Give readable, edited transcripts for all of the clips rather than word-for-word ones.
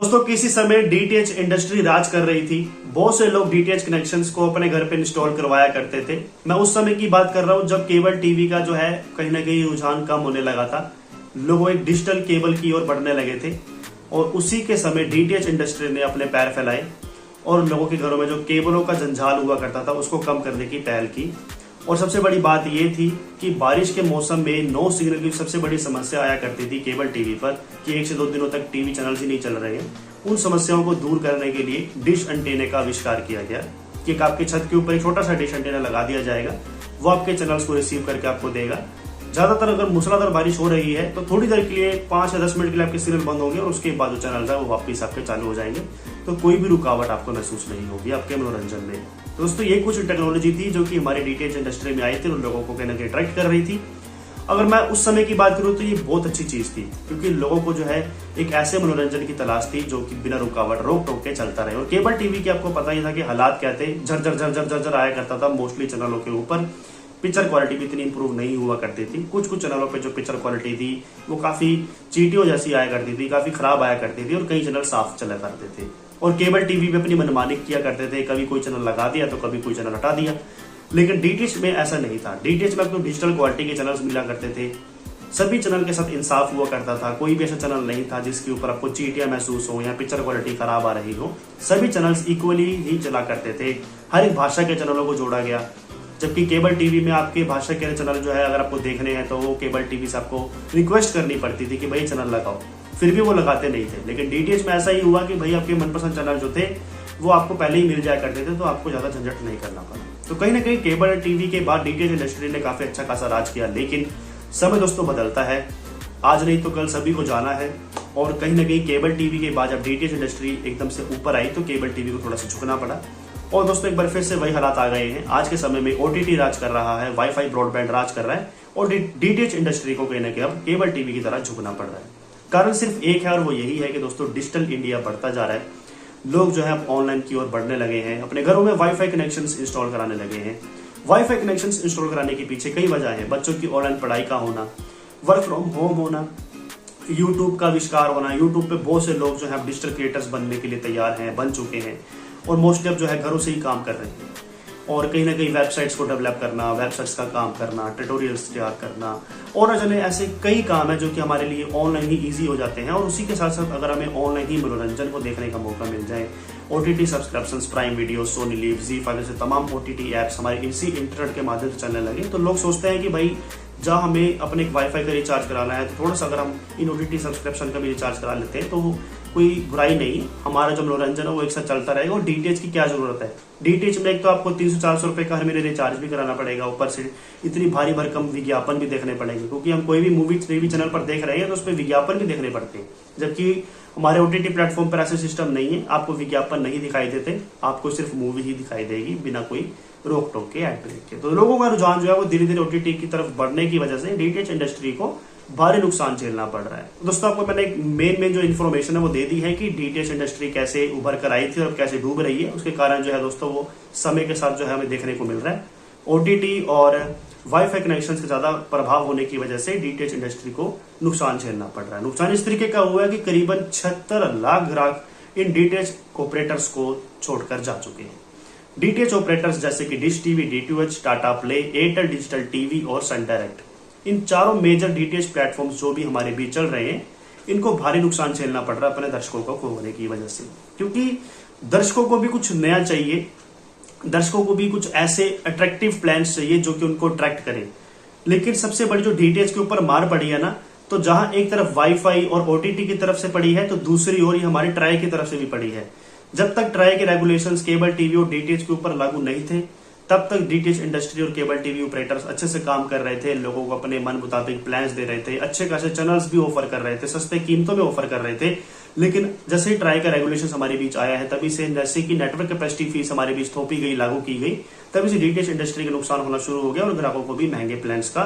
दोस्तों किसी समय डीटीएच इंडस्ट्री राज कर रही थी। बहुत से लोग डीटीएच कनेक्शंस को अपने घर पे इंस्टॉल करवाया करते थे। मैं उस समय की बात कर रहा हूं जब केबल टीवी का जो है कहीं ना कहीं रुझान कम होने लगा था। लोग एक डिजिटल केबल की ओर बढ़ने लगे थे और उसी के समय डीटीएच इंडस्ट्री ने अपने पैर फैलाए और लोगों के घरों में जो केबलों का जंजाल हुआ करता था उसको कम करने की पहल की। और सबसे बड़ी बात यह थी कि बारिश के मौसम में नो सिग्नल की सबसे बड़ी समस्या आया करती थी केबल टीवी पर कि 1 से 2 दिनों तक टीवी चैनल्स ही नहीं चल रहे हैं। उन समस्याओं को दूर करने के लिए डिश एंटीना का आविष्कार किया गया कि आपके छत के ऊपर एक छोटा सा डिश एंटीना लगा दिया जाएगा, वो आपके चैनल्स को रिसीव करके आपको देगा। ज्यादातर अगर मूसलाधार बारिश हो रही है तो थोड़ी देर के लिए 5 या 10 मिनट के लिए आपके सिग्नल बंद होंगे और उसके बाद जो चैनल है वो वापस आपके चालू हो जाएंगे, तो कोई भी रुकावट आपको महसूस नहीं होगी आपके मनोरंजन में। तो दोस्तों ये कुछ टेक्नोलॉजी थी जो कि हमारे डीटीएच इंडस्ट्री में आई थी और लोगों को कहीं ना कहीं अट्रैक्ट कर रही थी। अगर मैं उस समय की बात करूं तो ये बहुत अच्छी चीज थी क्योंकि लोगों को जो है एक ऐसे मनोरंजन की तलाश थी जो कि बिना रुकावट रोक टोक के चलता रहे। और केबल टीवी के आपको पता ही था कि हालात क्या थे, झरझर झरझर झरझर आया करता था मोस्टली चैनलों के ऊपर। पिक्चर क्वालिटी भी इतनी इंप्रूव नहीं हुआ करती थी। कुछ चैनलों पे जो पिक्चर क्वालिटी थी वो काफी चीटियों जैसी आया करती थी, काफी खराब आया करती थी और कई चैनल साफ चला करते थे। और केबल टीवी पे अपनी मनमानी किया करते थे, कभी कोई चैनल लगा दिया तो कभी कोई चैनल हटा दिया। लेकिन डीटीएच में ऐसा नहीं था। डीटीएच में आपको डिजिटल क्वालिटी के चैनल्स मिला करते थे, सभी चैनल के साथ इंसाफ हुआ करता था। कोई भी ऐसा चैनल नहीं था जिसके ऊपर आपको चीटियां महसूस हो या पिक्चर क्वालिटी खराब आ रही हो। सभी चैनल्स इक्वली ही चला करते थे। हर एक भाषा के चैनलों को जोड़ा गया, जबकि केबल टीवी में आपके भाषा के चैनल जो है अगर आपको देखने हैं तो वो केबल टीवी से आपको रिक्वेस्ट करनी पड़ती थी कि भाई चैनल लगाओ, फिर भी वो लगाते नहीं थे। लेकिन डीटीएच में ऐसा ही हुआ कि भाई आपके मनपसंद चैनल जो थे वो आपको पहले ही मिल जाया करते थे, तो आपको ज्यादा झंझट नहीं करना पड़ा। तो कहीं ना कहीं केबल टीवी के बाद डीटीएच इंडस्ट्री ने काफी अच्छा खासा राज किया। लेकिन समय दोस्तों बदलता है, आज नहीं तो कल सभी को जाना है। और कहीं ना कहीं केबल टीवी के बाद जब डीटीएच इंडस्ट्री एकदम से ऊपर आई तो केबल टीवी को थोड़ा सा झुकना पड़ा। और दोस्तों एक बार फिर से वही हालात आ गए हैं। आज के समय में ओटीटी राज कर रहा है, वाईफाई ब्रॉडबैंड राज कर रहा है और डीटीएच इंडस्ट्री को कहीं ना कहीं अब केबल टीवी की तरह झुकना पड़ रहा है। कारण सिर्फ एक है और वो यही है कि दोस्तों डिजिटल इंडिया बढ़ता जा रहा है। लोग जो है अब ऑनलाइन की ओर बढ़ने लगे हैं, अपने घरों में वाईफाई कनेक्शंस इंस्टॉल कराने लगे हैं। वाईफाई कनेक्शंस इंस्टॉल कराने के पीछे कई वजह है। बच्चों की ऑनलाइन पढ़ाई का होना, वर्क फ्रॉम होम होना, यूट्यूब का आविष्कार होना। यूट्यूब पे बहुत से लोग जो है डिजिटल क्रिएटर्स बनने के लिए तैयार हैं, बन चुके हैं और मोस्टली अब जो है घरों से ही काम कर रहे हैं। और कहीं ना कहीं वेबसाइट्स को डेवलप करना, वेबसाइट्स का काम करना, ट्यूटोरियल्स तैयार करना और न जाने ऐसे कई काम है जो कि हमारे लिए ऑनलाइन ही इजी हो जाते हैं। और उसी के साथ साथ अगर हमें ऑनलाइन ही मनोरंजन को देखने का मौका मिल जाए, OTT subscriptions, Prime Video, Sony LIV, ZEE5 जैसे तमाम ओटीटी एप्स हमारे इसी इंटरनेट के माध्यम से चलने लगे, तो लोग सोचते हैं कि भाई जहाँ हमें अपने वाईफाई का रिचार्ज कराना है तो थोड़ा सा अगर हम इन ओटीटी सब्सक्रिप्शन का भी रिचार्ज करा लेते हैं तो कोई बुराई नहीं, हमारा जो मनोरंजन है वो एक साथ चलता रहेगा। और डीटीएच की क्या जरूरत है? डीटीएच में एक तो आपको 300-400 रुपए का हर महीने रिचार्ज भी कराना पड़ेगा, ऊपर से इतनी भारी भरकम विज्ञापन भी देखने पड़ेंगे क्योंकि हम कोई भी मूवी टीवी चैनल पर देख रहे हैं तो उसमें विज्ञापन भी देखने पड़ते हैं। जबकि हमारे ओटीटी प्लेटफॉर्म पर ऐसा सिस्टम नहीं है, आपको विज्ञापन नहीं दिखाई देते, आपको सिर्फ मूवी ही दिखाई देगी बिना कोई रोक टोक के, एड ब्रेक के। तो लोगों का रुझान जो है वो धीरे धीरे ओटीटी की तरफ बढ़ने की वजह से डीटीएच इंडस्ट्री को भारी नुकसान झेलना पड़ रहा है। दोस्तों आपको मैंने मेन जो इन्फॉर्मेशन है वो दे दी है कि डीटीएच इंडस्ट्री कैसे उभर कर आई थी और कैसे डूब रही है। उसके कारण जो है दोस्तों वो समय के साथ जो है हमें देखने को मिल रहा है। ओटीटी और वाईफाई कनेक्शन से ज्यादा प्रभाव होने की वजह से डीटीएच इंडस्ट्री को नुकसान झेलना पड़ रहा है। नुकसान इस तरीके का हुआ है कि करीबन 76 लाख ग्राहक इन डीटीएच ऑपरेटर्स को छोड़कर जा चुके हैं। डीटीएच ऑपरेटर्स जैसे कि dish TV, DTH, Tata play, Airtel digital TV और सन डायरेक्ट, इन चारों मेजर डीटीएच प्लेटफॉर्म्स जो भी हमारे बीच चल रहे हैं इनको भारी नुकसान झेलना पड़ रहा है अपने दर्शकों को खोने की वजह से। क्योंकि दर्शकों को भी कुछ नया चाहिए, दर्शकों को भी कुछ ऐसे अट्रैक्टिव प्लान्स चाहिए जो कि उनको अट्रैक्ट करें। लेकिन सबसे बड़ी जो डीटीएच के ऊपर मार पड़ी है ना, तो जहां एक तरफ वाईफाई और ओटीटी की तरफ से पड़ी है तो दूसरी ओर हमारी ट्राई की तरफ से भी पड़ी है। जब तक ट्राई के रेगुलेशंस केबल टीवी और डीटीएच के ऊपर लागू नहीं थे तब तक डीटीएच इंडस्ट्री और केबल टीवी ऑपरेटर्स अच्छे से काम कर रहे थे, लोगों को अपने मन मुताबिक प्लान्स दे रहे थे, अच्छे खासे चैनल्स भी ऑफर कर रहे थे, सस्ते कीमतों में ऑफर कर रहे थे। लेकिन जैसे ही ट्राई का रेगुलेशन हमारे बीच आया है तभी से जैसे कि नेटवर्क कैपेसिटी फीस हमारे बीच थोपी गई, लागू की गई, तभी से डीटीएच इंडस्ट्री का नुकसान होना शुरू हो गया और ग्राहकों को भी महंगे प्लान्स का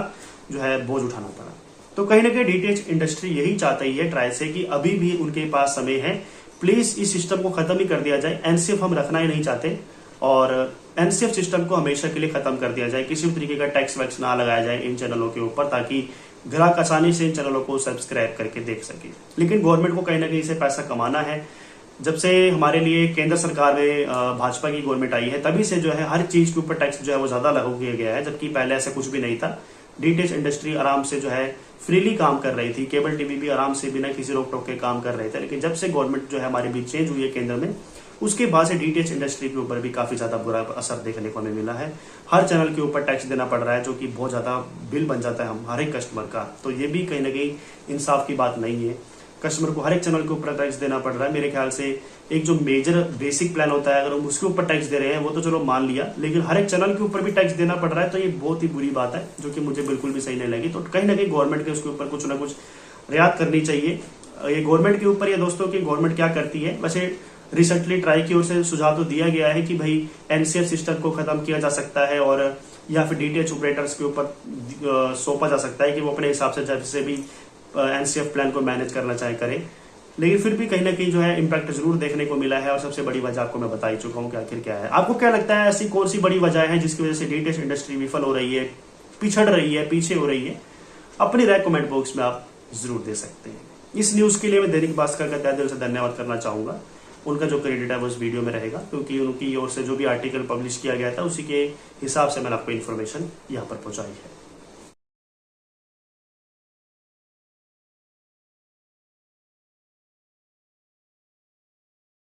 जो है बोझ उठाना पड़ा। तो कहीं ना कहीं डीटीएच इंडस्ट्री यही चाहती है ट्राई से कि अभी भी उनके पास समय है, प्लीज इस सिस्टम को खत्म ही कर दिया जाए। एनसीएफ हम रखना ही नहीं चाहते और एनसीएफ सिस्टम को हमेशा के लिए खत्म कर दिया जाए। किसी भी तरीके का टैक्स वैक्स ना लगाया जाए इन चैनलों के ऊपर ताकि ग्राहक आसानी से इन चैनलों को सब्सक्राइब करके देख सके। लेकिन गवर्नमेंट को कहीं ना कहीं से पैसा कमाना है, जब से हमारे लिए केंद्र सरकार में भाजपा की गवर्नमेंट आई है, तभी से जो है हर चीज के ऊपर टैक्स जो है वो ज्यादा लागू किया गया है, जबकि पहले ऐसा कुछ भी नहीं था। डीटीएच इंडस्ट्री आराम से जो है फ्रीली काम कर रही थी, केबल टीवी भी आराम से बिना किसी रोक टोक के काम कर रहे थे। लेकिन जब से गवर्नमेंट जो है हमारे बीच चेंज हुई है केंद्र में, उसके बाद से डीटीएच इंडस्ट्री के ऊपर भी काफी ज्यादा बुरा असर देखने को हमें मिला है। हर चैनल के ऊपर टैक्स देना पड़ रहा है, जो कि बहुत ज्यादा बिल बन जाता है हम हर एक कस्टमर का। तो ये भी कहीं ना कहीं इंसाफ की बात नहीं है। कस्टमर को हर एक चैनल के ऊपर टैक्स देना पड़ रहा है। मेरे ख्याल से एक जो मेजर बेसिक प्लान होता है, अगर हम उसके ऊपर टैक्स दे रहे हैं वो तो चलो मान लिया, लेकिन हर एक चैनल के ऊपर भी टैक्स देना पड़ रहा है, तो ये बहुत ही बुरी बात है, जो कि मुझे बिल्कुल भी सही नहीं लगी। तो कहीं ना कहीं गवर्नमेंट के उसके ऊपर कुछ ना कुछ रियायत करनी चाहिए। ये गवर्नमेंट के ऊपर, ये दोस्तों की गवर्नमेंट क्या करती है। वैसे रिसेंटली ट्राई की ओर से सुझाव तो दिया गया है कि भाई एनसीएफ सिस्टम को खत्म किया जा सकता है, और या फिर डीटीएच ऑपरेटर्स के ऊपर सौंपा जा सकता है कि वो अपने हिसाब से जैसे भी एनसीएफ प्लान को मैनेज करना चाहे करें। लेकिन फिर भी कहीं ना कहीं जो है इम्पैक्ट जरूर देखने को मिला है, और सबसे बड़ी वजह आपको मैं बता ही चुका हूं कि आखिर क्या है। आपको क्या लगता है, ऐसी कौन सी बड़ी वजह है जिसकी वजह से डीटीएच इंडस्ट्री विफल हो रही है, पिछड़ रही है, पीछे हो रही है? अपनी राय कमेंट बॉक्स में आप जरूर दे सकते हैं। इस न्यूज के लिए मैं दैनिक भास्कर का तहे दिल से धन्यवाद करना चाहूंगा। उनका जो क्रेडिट है वो इस वीडियो में रहेगा, क्योंकि उनकी ओर से जो भी आर्टिकल पब्लिश किया गया था उसी के हिसाब से मैंने आपको इन्फॉर्मेशन यहाँ पर पहुंचाई है।